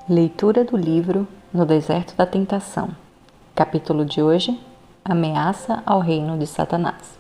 Leitura do livro No Deserto da Tentação. Capítulo de hoje: Ameaça ao reino de Satanás.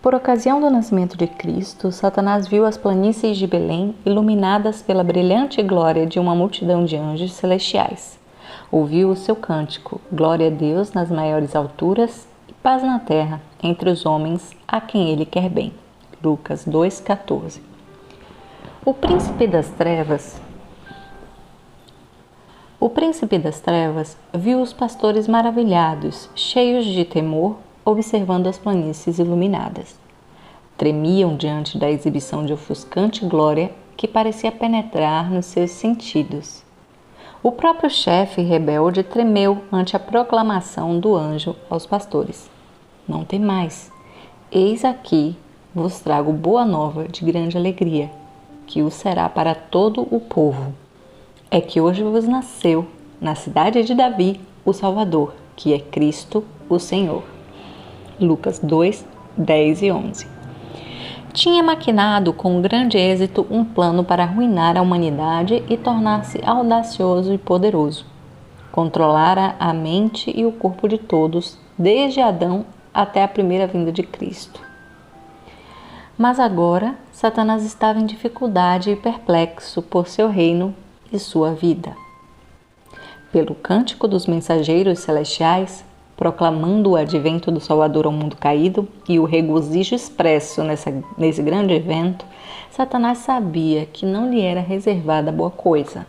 Por ocasião do nascimento de Cristo, Satanás viu as planícies de Belém iluminadas pela brilhante glória de uma multidão de anjos celestiais. Ouviu o seu cântico: Glória a Deus nas maiores alturas e paz na terra entre os homens a quem ele quer bem. Lucas 2,14. O príncipe das trevas viu os pastores maravilhados, cheios de temor, observando as planícies iluminadas. Tremiam diante da exibição de ofuscante glória que parecia penetrar nos seus sentidos. O próprio chefe rebelde tremeu ante a proclamação do anjo aos pastores: Não temais, eis aqui vos trago boa nova de grande alegria, que o será para todo o povo. É que hoje vos nasceu, na cidade de Davi, o Salvador, que é Cristo, o Senhor. Lucas 2, 10 e 11. Tinha maquinado com grande êxito um plano para arruinar a humanidade e tornar-se audacioso e poderoso. Controlara a mente e o corpo de todos, desde Adão até a primeira vinda de Cristo. Mas agora, Satanás estava em dificuldade e perplexo por seu reino e sua vida. Pelo cântico dos mensageiros celestiais, proclamando o advento do Salvador ao mundo caído e o regozijo expresso nesse grande evento, Satanás sabia que não lhe era reservada boa coisa.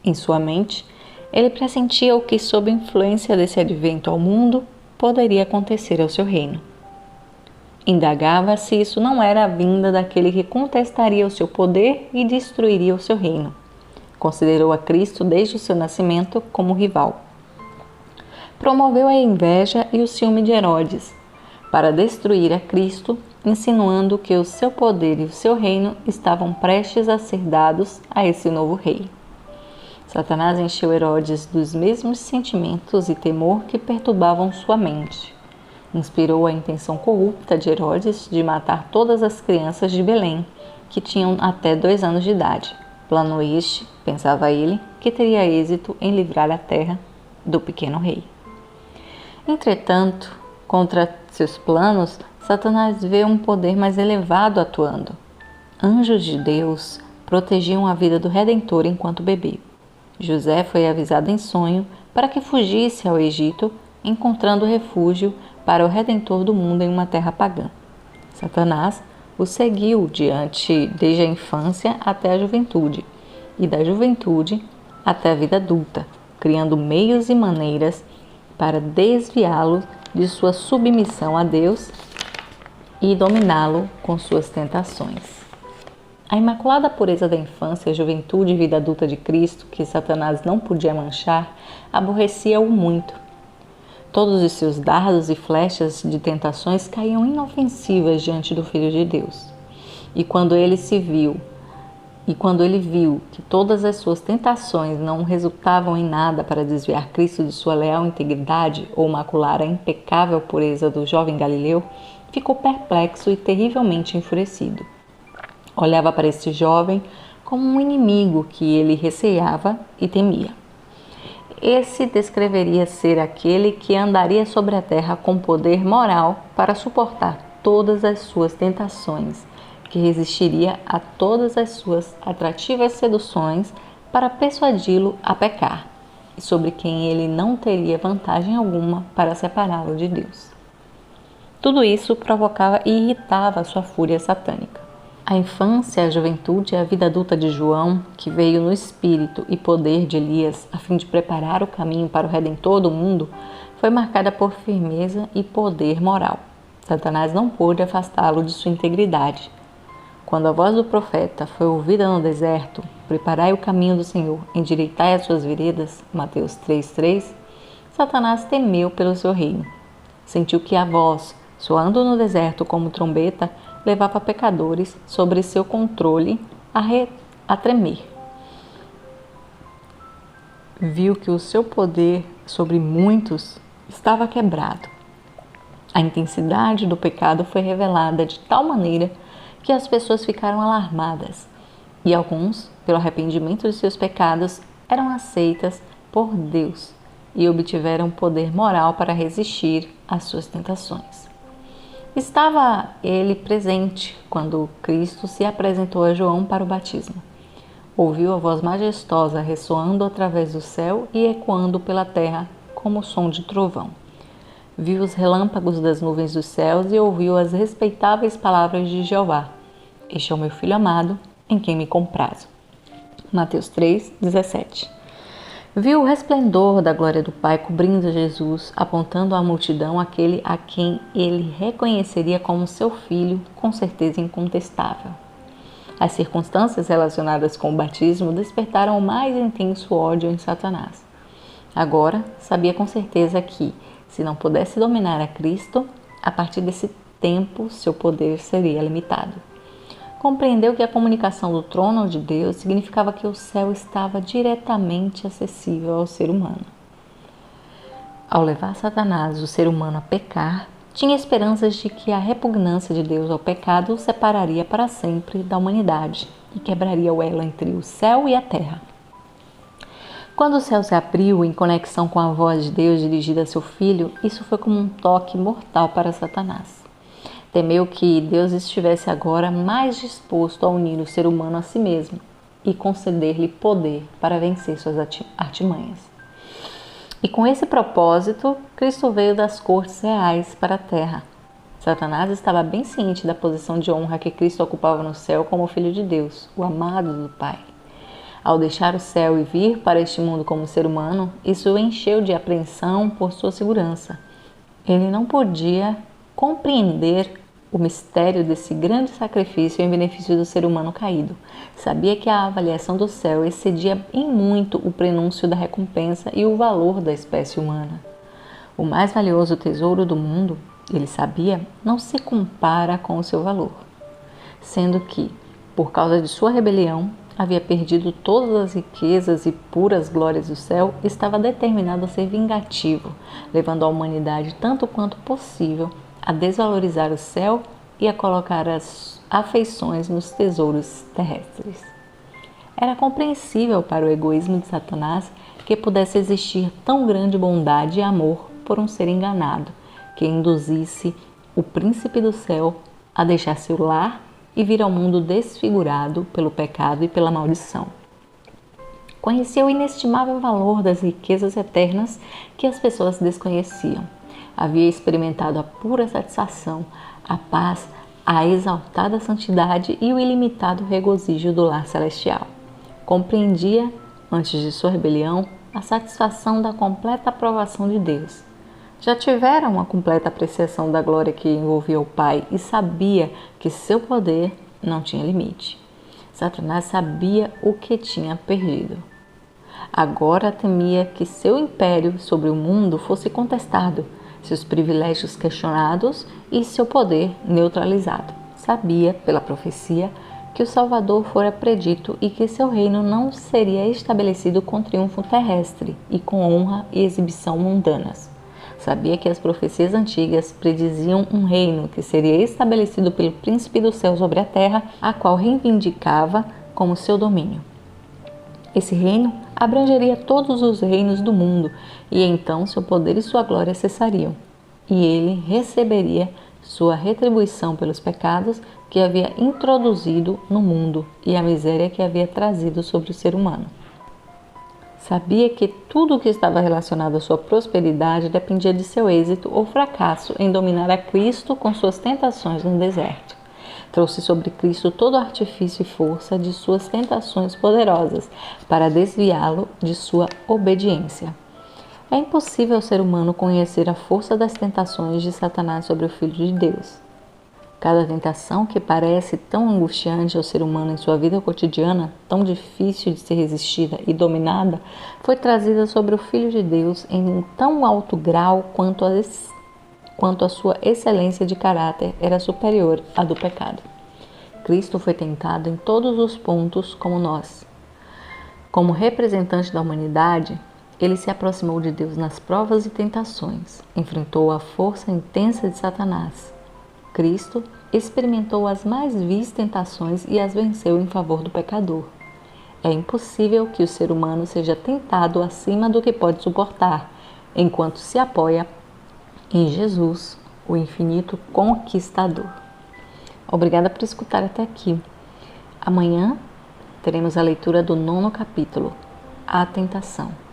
Em sua mente, ele pressentia o que, sob influência desse advento ao mundo, poderia acontecer ao seu reino. Indagava se isso não era a vinda daquele que contestaria o seu poder e destruiria o seu reino. Considerou a Cristo desde o seu nascimento como rival. Promoveu a inveja e o ciúme de Herodes para destruir a Cristo, insinuando que o seu poder e o seu reino estavam prestes a ser dados a esse novo rei. Satanás encheu Herodes dos mesmos sentimentos e temor que perturbavam sua mente. Inspirou a intenção corrupta de Herodes de matar todas as crianças de Belém, que tinham até 2 anos de idade. Plano este, pensava ele, que teria êxito em livrar a terra do pequeno rei. Entretanto, contra seus planos, Satanás vê um poder mais elevado atuando. Anjos de Deus protegiam a vida do Redentor enquanto bebê. José foi avisado em sonho para que fugisse ao Egito, encontrando refúgio para o Redentor do mundo em uma terra pagã. Satanás o seguiu desde a infância até a juventude, e da juventude até a vida adulta, criando meios e maneiras para desviá-lo de sua submissão a Deus e dominá-lo com suas tentações. A imaculada pureza da infância, juventude e vida adulta de Cristo, que Satanás não podia manchar, aborrecia-o muito. Todos os seus dardos e flechas de tentações caíam inofensivas diante do Filho de Deus. E quando ele viu que todas as suas tentações não resultavam em nada para desviar Cristo de sua leal integridade ou macular a impecável pureza do jovem Galileu, ficou perplexo e terrivelmente enfurecido. Olhava para este jovem como um inimigo que ele receava e temia. Esse descreveria ser aquele que andaria sobre a terra com poder moral para suportar todas as suas tentações, que resistiria a todas as suas atrativas seduções para persuadi-lo a pecar, e sobre quem ele não teria vantagem alguma para separá-lo de Deus. Tudo isso provocava e irritava a sua fúria satânica. A infância, a juventude e a vida adulta de João, que veio no espírito e poder de Elias a fim de preparar o caminho para o Redentor do mundo, foi marcada por firmeza e poder moral. Satanás não pôde afastá-lo de sua integridade. Quando a voz do profeta foi ouvida no deserto: Preparai o caminho do Senhor, endireitai as suas veredas, Mateus 3,3, Satanás temeu pelo seu reino. Sentiu que a voz, soando no deserto como trombeta, levava pecadores sobre seu controle a tremer. Viu que o seu poder sobre muitos estava quebrado. A intensidade do pecado foi revelada de tal maneira que as pessoas ficaram alarmadas. e alguns, pelo arrependimento de seus pecados, eram aceitas por Deus e obtiveram poder moral para resistir às suas tentações. Estava ele presente quando Cristo se apresentou a João para o batismo. Ouviu a voz majestosa ressoando através do céu e ecoando pela terra como o som de trovão. Viu os relâmpagos das nuvens dos céus e ouviu as respeitáveis palavras de Jeová. Este é o meu filho amado, em quem me comprazo. Mateus 3:17. Viu o resplendor da glória do Pai cobrindo Jesus, apontando à multidão aquele a quem ele reconheceria como seu filho, com certeza incontestável. As circunstâncias relacionadas com o batismo despertaram o mais intenso ódio em Satanás. Agora, sabia com certeza que, se não pudesse dominar a Cristo, a partir desse tempo seu poder seria limitado. Compreendeu que a comunicação do trono de Deus significava que o céu estava diretamente acessível ao ser humano. Ao levar Satanás, o ser humano, a pecar, tinha esperanças de que a repugnância de Deus ao pecado o separaria para sempre da humanidade e quebraria o elo entre o céu e a terra. Quando o céu se abriu em conexão com a voz de Deus dirigida a seu filho, isso foi como um toque mortal para Satanás. Temeu que Deus estivesse agora mais disposto a unir o ser humano a si mesmo e conceder-lhe poder para vencer suas artimanhas. E com esse propósito, Cristo veio das cortes reais para a terra. Satanás estava bem ciente da posição de honra que Cristo ocupava no céu como Filho de Deus, o amado do Pai. Ao deixar o céu e vir para este mundo como ser humano, isso o encheu de apreensão por sua segurança. Ele não podia compreender o mistério desse grande sacrifício em benefício do ser humano caído. Sabia que a avaliação do céu excedia em muito o prenúncio da recompensa e o valor da espécie humana. O mais valioso tesouro do mundo, ele sabia, não se compara com o seu valor, sendo que, por causa de sua rebelião, havia perdido todas as riquezas e puras glórias do céu, estava determinado a ser vingativo, levando a humanidade tanto quanto possível a desvalorizar o céu e a colocar as afeições nos tesouros terrestres. Era compreensível para o egoísmo de Satanás que pudesse existir tão grande bondade e amor por um ser enganado, que induzisse o príncipe do céu a deixar seu lar e vir ao mundo desfigurado pelo pecado e pela maldição. Conhecia o inestimável valor das riquezas eternas que as pessoas desconheciam. Havia experimentado a pura satisfação, a paz, a exaltada santidade e o ilimitado regozijo do lar celestial. Compreendia, antes de sua rebelião, a satisfação da completa aprovação de Deus. Já tivera uma completa apreciação da glória que envolvia o Pai e sabia que seu poder não tinha limite. Satanás sabia o que tinha perdido. Agora temia que seu império sobre o mundo fosse contestado, seus privilégios questionados e seu poder neutralizado. Sabia, pela profecia, que o Salvador fora predito e que seu reino não seria estabelecido com triunfo terrestre e com honra e exibição mundanas. Sabia que as profecias antigas prediziam um reino que seria estabelecido pelo príncipe do céu sobre a terra, a qual reivindicava como seu domínio. Esse reino abrangeria todos os reinos do mundo, e então seu poder e sua glória cessariam, e ele receberia sua retribuição pelos pecados que havia introduzido no mundo e a miséria que havia trazido sobre o ser humano. Sabia que tudo o que estava relacionado à sua prosperidade dependia de seu êxito ou fracasso em dominar a Cristo com suas tentações no deserto. Trouxe sobre Cristo todo o artifício e força de suas tentações poderosas para desviá-lo de sua obediência. É impossível ao ser humano conhecer a força das tentações de Satanás sobre o Filho de Deus. Cada tentação que parece tão angustiante ao ser humano em sua vida cotidiana, tão difícil de ser resistida e dominada, foi trazida sobre o Filho de Deus em um tão alto grau quanto a sua excelência de caráter era superior à do pecado. Cristo foi tentado em todos os pontos como nós. Como representante da humanidade, ele se aproximou de Deus nas provas e tentações, enfrentou a força intensa de Satanás. Cristo experimentou as mais vis tentações e as venceu em favor do pecador. É impossível que o ser humano seja tentado acima do que pode suportar, enquanto se apoia em Jesus, o infinito conquistador. Obrigada por escutar até aqui. Amanhã teremos a leitura do 9º capítulo, A Tentação.